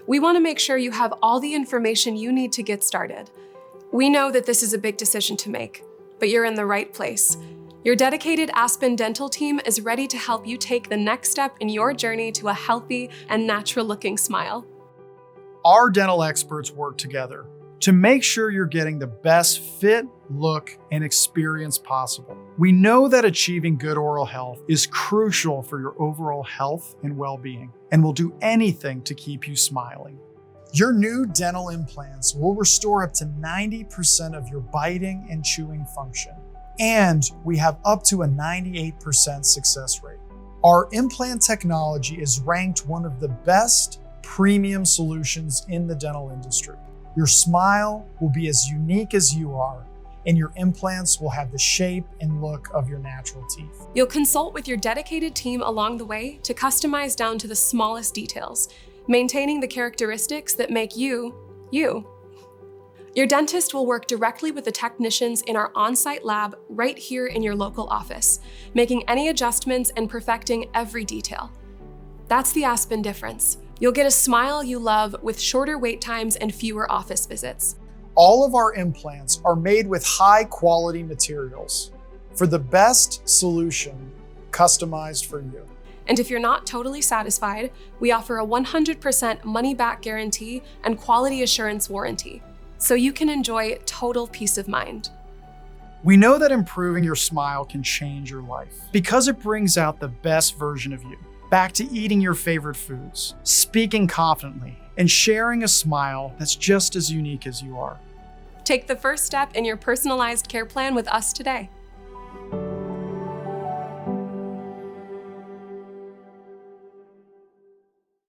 We want to make sure you have all the information you need to get started. We know that this is a big decision to make, but you're in the right place. Your dedicated Aspen Dental team is ready to help you take the next step in your journey to a healthy and natural-looking smile. Our dental experts work together to make sure you're getting the best fit, look, and experience possible. We know that achieving good oral health is crucial for your overall health and well-being, and will do anything to keep you smiling. Your new dental implants will restore up to 90% of your biting and chewing function, and we have up to a 98% success rate. Our implant technology is ranked one of the best premium solutions in the dental industry. Your smile will be as unique as you are, and your implants will have the shape and look of your natural teeth. You'll consult with your dedicated team along the way to customize down to the smallest details, maintaining the characteristics that make you, you. Your dentist will work directly with the technicians in our on-site lab right here in your local office, making any adjustments and perfecting every detail. That's the Aspen Difference. You'll get a smile you love with shorter wait times and fewer office visits. All of our implants are made with high-quality materials for the best solution customized for you. And if you're not totally satisfied, we offer a 100% money-back guarantee and quality assurance warranty, so you can enjoy total peace of mind. We know that improving your smile can change your life because it brings out the best version of you. Back to eating your favorite foods, speaking confidently, and sharing a smile that's just as unique as you are. Take the first step in your personalized care plan with us today.